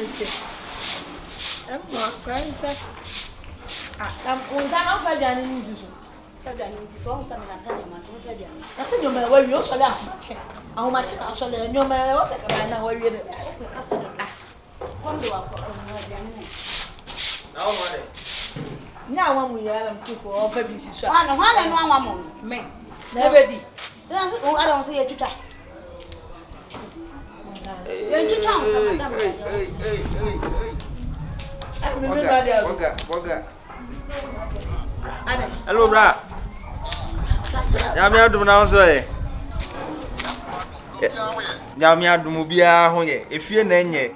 I'm not crying, sir. I'm going down for the news. So, some of the time, I think you're my way, you're so loud. How much I shall learn your man, I know where you're now, one we are people of a busy shop. I know one man. Never did. I don't see it to talk. Hello, bra. Yamia do now so. Yamia do mubia ho ye. Efie na enye.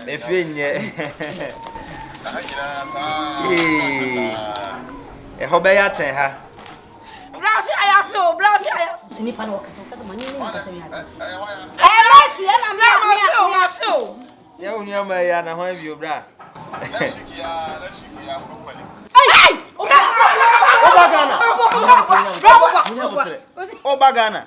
Efie nye. Ho be ya chen ha. Brafia feel, brafia. Sini pa no kata mani ni kata mi ata. Mercy, na feel. Ya unia ma ya na ho bi obra. Hey! Obagana. Obagana.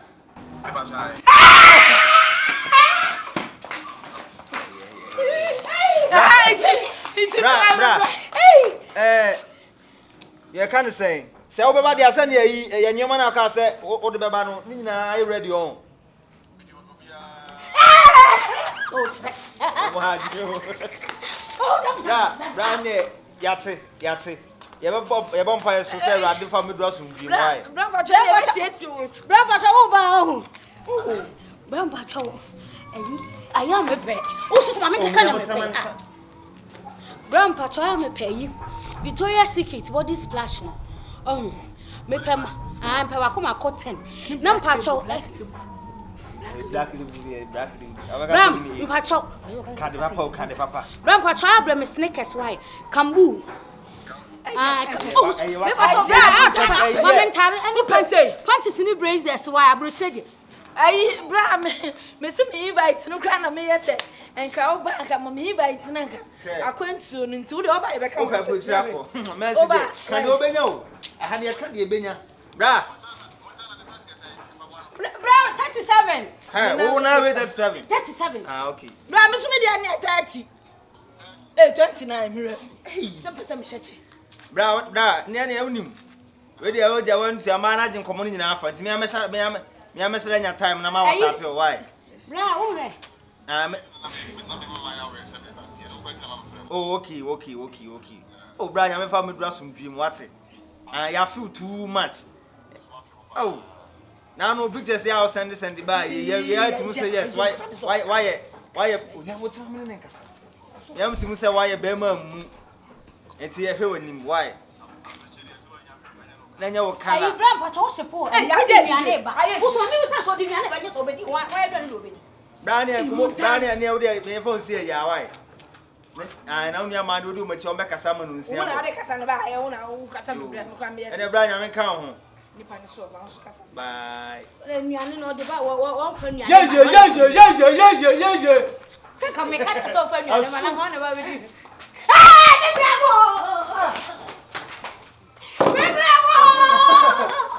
You can't say. Say obeba dia say na yi nyoma na aka say o de beba no ni nyina ai ready on. Oh, check. Yeah, brand yate. You bomb pa so say rade fa me do asumdwi why. Bramba cho e siesie o. Bramba cho wo ba o. Bramba cho. I am a pay. Oh, so my man can me. Bramba cho me pay. Victoria's Secret body splash. Oh, me pay. I'm pay akoma ko 10. Na mpacho. Black. Mpacho. Kade papa. Bramba cho abra me sneakers why. Kambu. Panties in the braces, why I brought it. I bram me some invites no crown of me, say, and cow back. I'm invites Nanka. I went soon into the over. Can you obey no? I had your candy benya. Bra 37. Oh, now wait at 37. Ah, okay. Bra, Miss Media 30. 29. Hey, some shitty. Bra, near unim. Where the old Jawan, your managing community now for me. I'm a time and I'm out of why. Bra, oh, okay. Oh, Brian, I'm a family dress from dream. What's it? I feel too much. Oh, now no pictures. I'll send this and the buy. Yeah, to say yes. Why? What's happening? You have to say why a bear. And see a hill in him. Why? Then you will come. I grandpa to support. I did your neighbor. I was on the other, but just obey. Why don't you do it? Brownie and near there, may phone say, yeah, why? I know your man will do much on back a salmon. And a Brian, I'm count. Bye. Let me know about what friend. Yes. Come make us so funny. I'm on about it.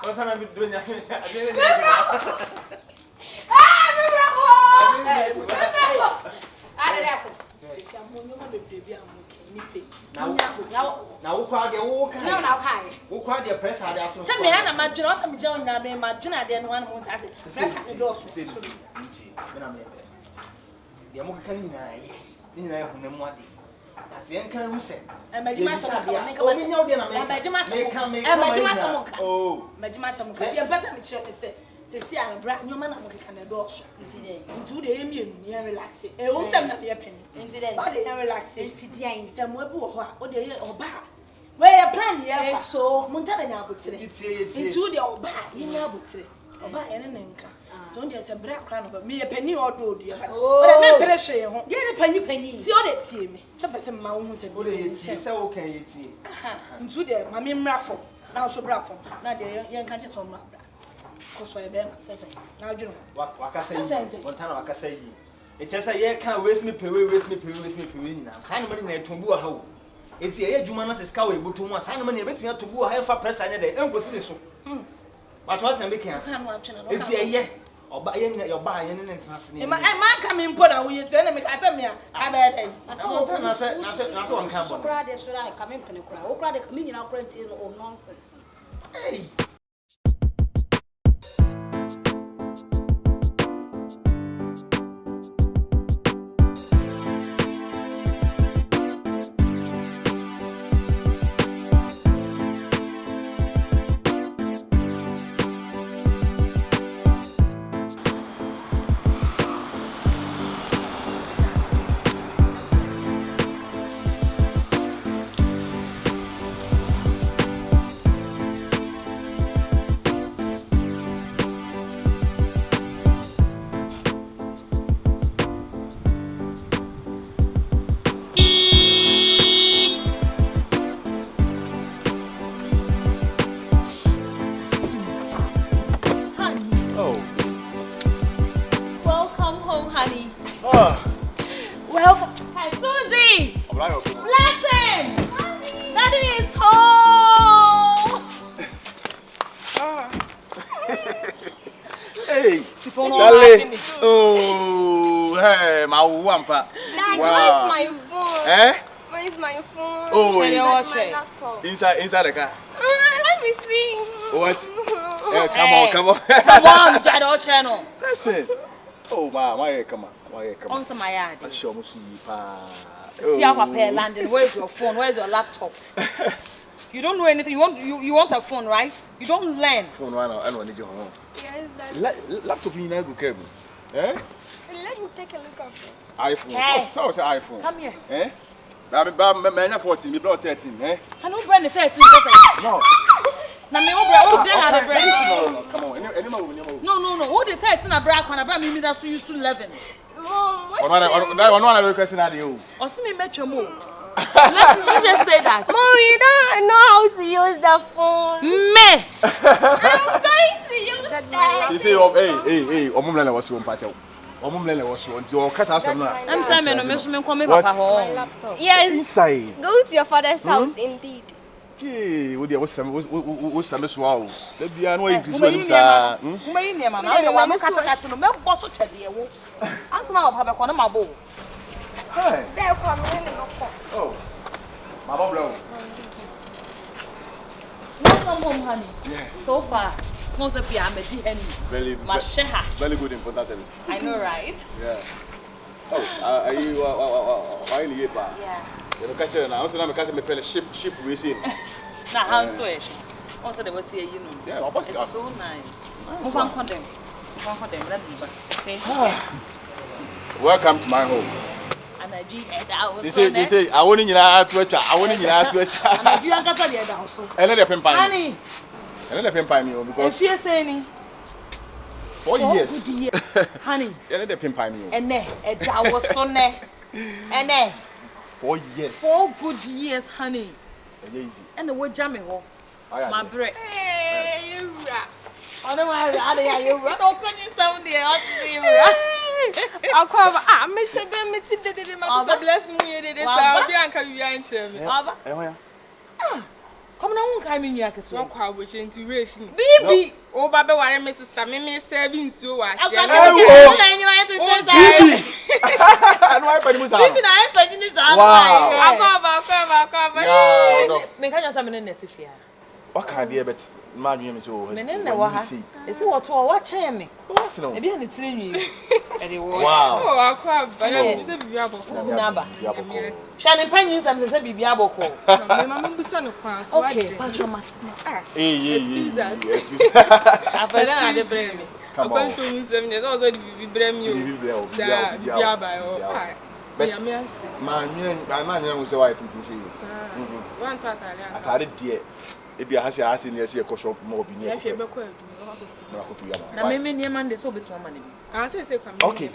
What can I be doing? Now, who cried your press? Some men are my John, some John, my Jonah, then one who has press at the door. The American in at the end, can we say? And my master, oh, my master, your better say, I'm brand new man, can a door into the immune, relaxing. A woman be a penny, into the body and relaxing, today, some web or the or bar. Where a plan, yes, so Montana would say, into the old bar, you know, would say, or buy an anchor. So there's a black crown of me a penny or two, dear. But I'm not pressure. Get a penny. See on it, see me. Some mountains and body. So okay, into the mammy raffle. Now so raffle. Now the young country from my because I bear. Now you know what I say. One time I can say, it's just a year can't waste me, pay. Now, sign money to go a hole. It's a year Jumanas is cow able to sign money, but me to go a half a press. I had the embassy. But what's a making? It's a year. Oba your buy any international. Man come in put away, you say, make I say me. I bet. I said one come. Cry the should I come in pen cry. Oh, cry the communion of quarantine or nonsense. Hey. Oh, hey, my wampa. Wow. Where's my phone? Eh? Where's my phone? Oh, inside the car. Let me see. What? Come on. Come on, Jado channel. Listen. Oh, my, come on. On my yard. I show you, See how I landing. Where's your phone? Where's your laptop? You don't know anything. You want a phone, right? You don't learn. Phone right now. I don't need your home. Yes, Daddy. Laptop in there, cable. Eh? Let me take a look at it. iPhone. Hey. So say iPhone. Come here. Eh? I'm 14, me brought 13, eh? Can you bring the 13? No. Now me oh bring the bread. No, come on. Any more. No. Who the 13 a break when I bring me that's used to 11. Mom, One I requesting at you. Or see me met your move. Let's just say that. Mom, you don't know how to use the phone. Me. I'm going to use that. You say, hey, Omumla was one patch. Omumla was one. You can't ask them now. I'm saying, no, me come papa home. Laptop. Yes. Inside. Go to your father's house, indeed. Gee, what's some swallow? There be no increase when you say, May name, and I want to cut no boss of Teddy. Ask now, Papa Conamabo. Hey. There, come in. Oh, Mama Blow. Welcome home, honey. Yeah. So far, most of you are Very good important service. I know, right? Yeah. Oh, are you why you pa? Yeah. You catch it now. So now me catch me pele ship we see. Now how sweet. Also they will see you know. Yeah, it's so nice. Move on condemn. Let me back. Okay. Welcome to my home. And I did that was so they say I want you to etcha. And I do angasa the that also. Ele de pempa. Honey. Ele de pempa me because if you say any 4 years. Honey. Ele de pempa me. And that was so ne. And 4 years. 4 good years, honey. Easy. And the word jamming ho. My bread. Hey, you rat. I don't know how you run open yourself there. I'll see you. I'll come. I'm sure them did it. My bless me. It is I'll be uncle. You ain't sure. Come now, come in your kitchen. Walk out with you into race. Baby. Oh, Baba, what my sister, me serving so I I'm say. going to go to what can dear but my name is over. Is it what me? What's no? Maybe I'm telling you. Wow. Oh, I'll cry, but I'm so beautiful. Shannon Pennies and the Sabi Biabo. Okay, excuse us. I've had blame me. I'm going to use 7 years. Also, we blame you. Sir, man, was white to see. One part I had it, dear. If you have a senior, see a caution more be near. Now, maybe near Monday, so bit more money. I'll say, okay,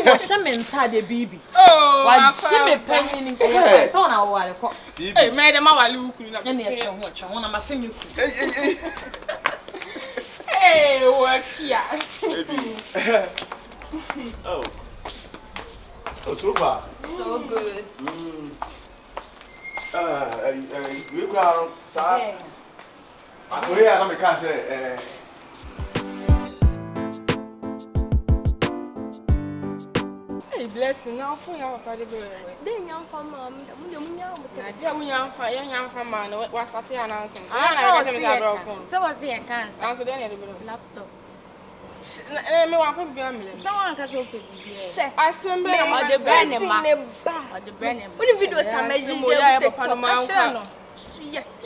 wash them and tie the baby. Oh, why Jimmy penny in the phone? I made them our look. One of my fingers. Hey, work here. Oh, so far. So good. We go, sir. I am can't say. blessing now for your father. Then young farmer, I dear we young man, what's that announcement? So was the cancer. Answer then Laptop. Me want to be a million. Someone can open. I assemble or the brand name. Or the brand name. What if you do some magic?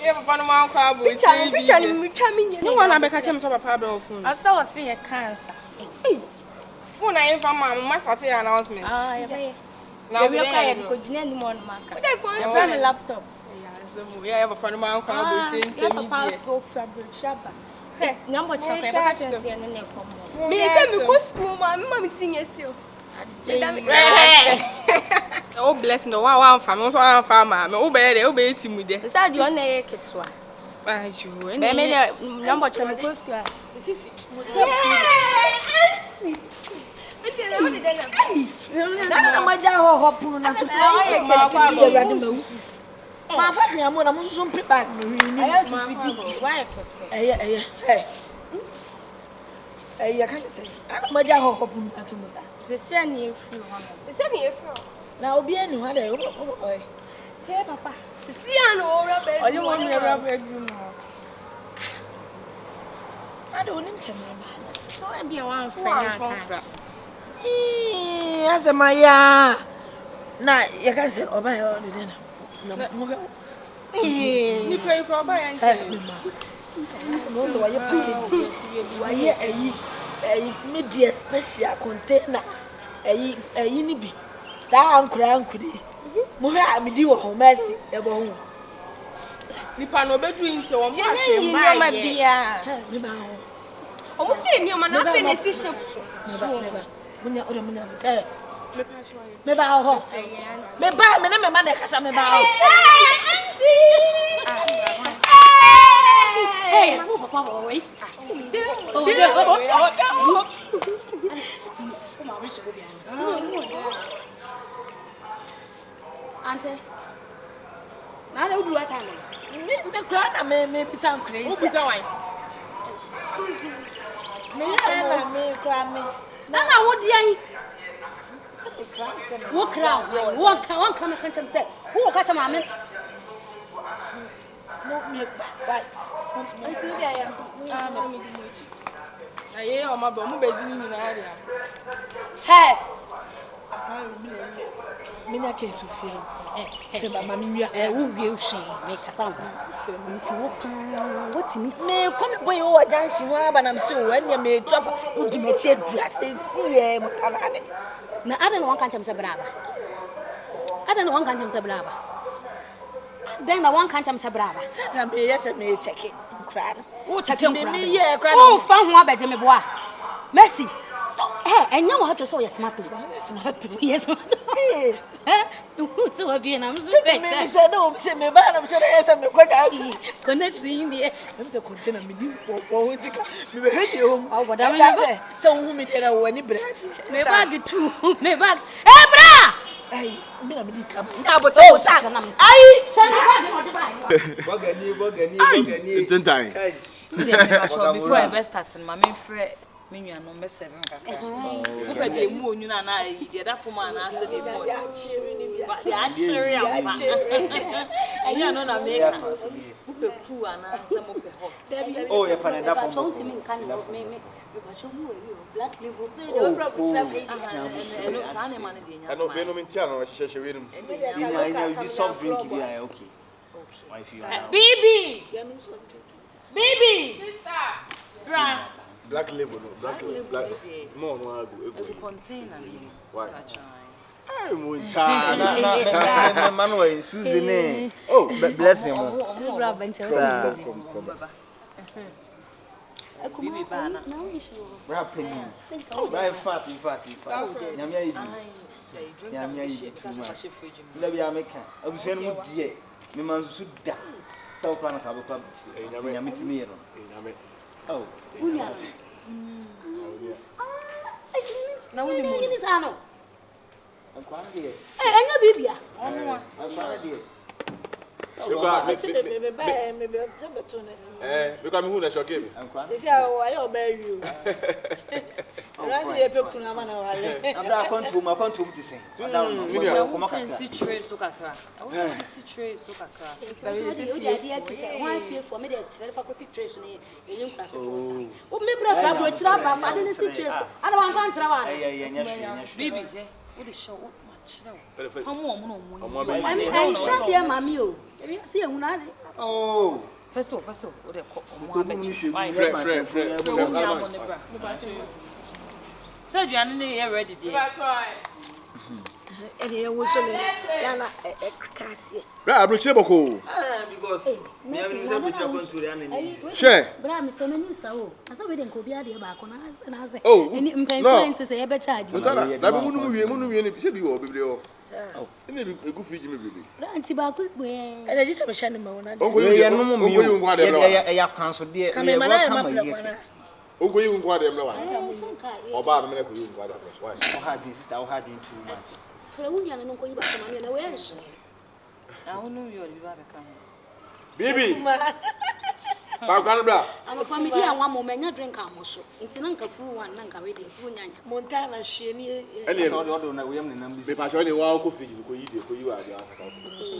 Yeah, Panama crab. Which I no one ever catch him so papa phone. I saw see a cancer. Phone I from my master announcement. Ah, now we are going to name one marker. But I go on a laptop. Yeah, have a Panama crab. Number check, I can see an name. Me say me go school, mamma ting you. Oh bless no one farm, so one farmer. Me obey team with there. Sad you on a kitwa. By you. Number check go school. This is must have my father, I'm going to prepare. Why? I can't say. I'm my job. The same you flew on. The same you flew. Now be anyone. Hey, Papa. See, I know rubber. Or you want me a rubber room? I don't even say so I be one friend. As a Maya. Now, you can say, oh, my own dinner. No, you pay for by and tell me. Also, why you is media special container. A unibi. Sound crown could be. Moha, me do a mercy. A bone. Nipa no bedroom to one. You know my dear. Almost in your man, nothing is issue. When you're on the tell. Me ba ho. Me ba me na me ma de kasa me ba ho. Hey, it's papa boy. Oh, Auntie. Now they do what time? Me cry na me be some crazy. Who be that one? Me na me cry me. Na wo dia wo crown one come can say who catch a man No me bye Until there. Aye o ma bo mo be di ni na area. Hey. Me na ke Sofia. Eh mama mi wia. wo wie o hwe me kasa ho nti wo kan what me come boy o janshi ho aba na me se o anya me tofa udi me che dura se sie mo kana de. na ada na one kan cham se braba ada na one kan cham se braba then na one kan cham se braba na me yes me check it cry wo check it me ye cry wo fa ho abeje me boa Messi enya wo hatwe so ye smart yes so wa bi na mso pe me say no me say me ba na me say yes me kwada aji connect in the me say container me di po ho tika me be hedi hom aw boda me so hu me tena wo ni bra me bag too me bag bra ai me na me di kam na bo to ta ai Bogani NTENTAN before I best start my main friend me no me 7 kaka o be dey mu onyu na na dey da form na say dey boy ya chiri ni bia dey achiri am enya no na make so cool ana say mo pe hot Oh, you find that from me kan me bacho mu black label no sa na man dey nya I know be no mentia no hye we nim you soft drink be okay. Why if you Bibi Sister. bra black label no black more no go a container why I munta na man wa Susan eh oh bless him bra bentel from Bibi bana bra penny bra fat nyame ayi nyame ayi too much la bia meka abusua no die me man su da so plan ka bo pa nyame timi yero nyame oh na woni mo ni sa no akwa de enya bibia akwa de Because who that shock me. Say I obey you. That's the epic kuna mana wale. I'm not control to say. Fancy tray so kakra. I want to see tray so kakra. Why fear for me the situation in you class for us. O me bra fra bro chira ba fa de situation. I don't want to try one. Baby, what the show much now. Come on. I shan't hear mommy o. See you na. Oh. Peso, what they call Sergio, I'm ready. And he was so yana kasi. Bra, bro, cheboko. Because me am use to happen to the enemy. Share. Bra, me so many so. I thought we didn't go be there back on us and I say, oh, no, to say a better charge. That woman should be your baby. Oh, and then a good feed me, baby. Auntie Baku, and I just have a shannon. Oh, you know, you cancel dear. Come in, Oh, you inquire them. Or Bob, you inquire them. Why? How had you too much? For a woman, I don't go back to mommy and away. I don't know you're Baby. Blah. I'm a family and one moment, not drink almost. It's an uncle fool one, Nanka reading Montana, Shani, and the other numbers. If I show you one coffee, you could eat it, you are the answer.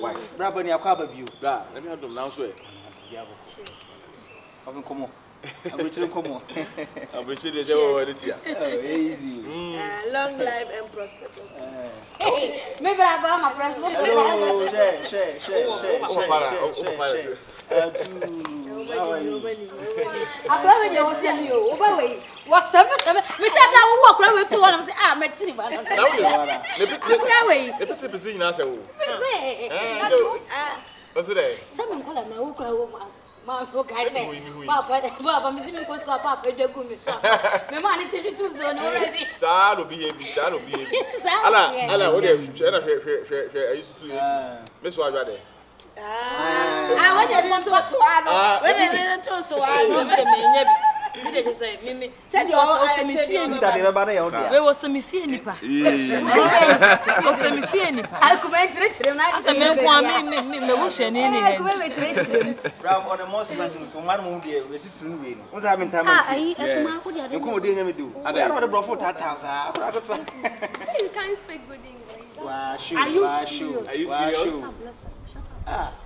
Why? Brabber, you have a view. Let me have them now. Come on. I'm reaching come on. I'm reaching the easy. Long life and prosperity. Maybe I buy my prosperity. I probably don't send you away. What's 7? We said that we walk around with 2 and say, I'm a chili. What's it? Someone call me. Papa, Papa, Miss Minko's got Papa, the good. My money takes you to zone already. Salo be. Ella, what have you? I used to see Miss Wagade. I want to swallow. When I didn't to swallow, said you also me feeling that everybody out there. Where was some feeling? I could enter them. I Brown on the most to one movie with it. What's happening? Time you come doing me do. I don't know the bro for that house. You can't speak good English. Are you serious? Are you serious?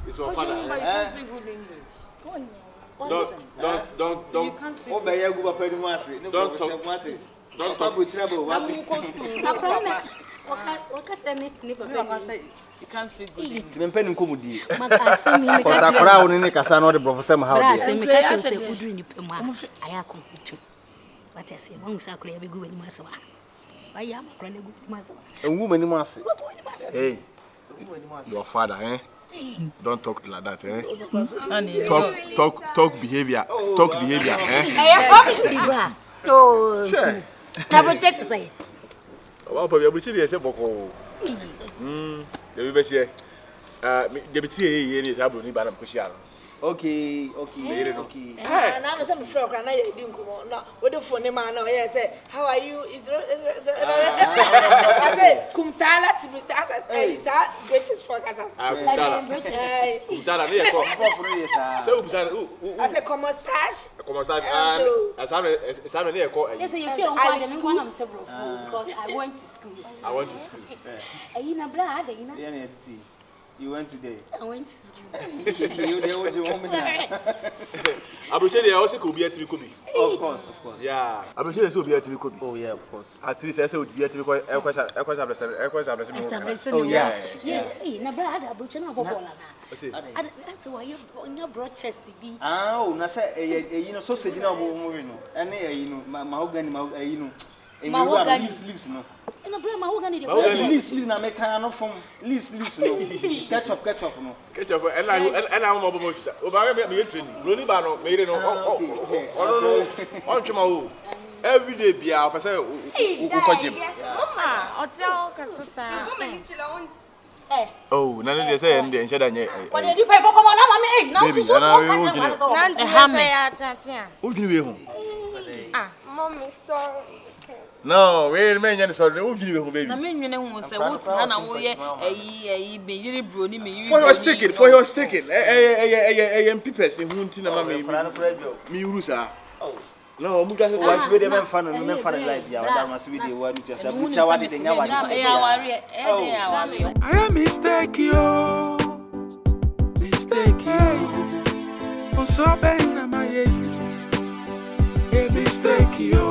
It's your father. You can't speak good English. Don't. Obey a good opinion. Don't talk. Don't talk with trouble. What catch the nip? You can't speak good English. When Penny Comedy. For the crown in the Casano, the professor, how I say, good drink. I am complete. But I say, one circle every good in Massa. I am a good master. A woman must hey, your father, eh? Don't talk like that, eh? Talk behavior. Talk behavior, eh? Oh, sure. I will take to say. Well, probably we see the boko. The we say, the BTA is able to ban Cushia. Okay. And I know some frog and I didn't come on. No, what the phone man? I said, how are you? I said, Kumtala to Mr. Asa, British for Casa. Kumtala, so I said, come on, stash. As I'm near call. Yes, you feel because I went to school. You know, blood, you went today. I went to school. I will tell you also could be at me. Of course. Yeah. I will tell you so be at me. Oh, yeah, of course. At least I would be at me. Oh, yeah. No, brother, but you're not that's why you're on your broad chest to be. Oh, Nasa, you know, so said you know, and you know, mahogany, you know, leaves, no. And a brother, mahogany, leaves, no, make no from leaves, no. Catch up, no. Catch up, and I'm over. Oh, Rooney Barno made it. Oh, every day be our person. Oh, none of the say and then said, what did you pay for? Come on, now, Mommy, sorry. No, we men yan so we dream who baby. Na me nwene hu se wo ti na wo ye eyi be yiri bro ni me yiri. For your sticking. Pipes in hunting na me uru sa. No, mu ga se wife we dey men fan life ya that must be the one just abucha wadi dey nya wadi. I am mistake yo. Oh so bang na my mistake yo.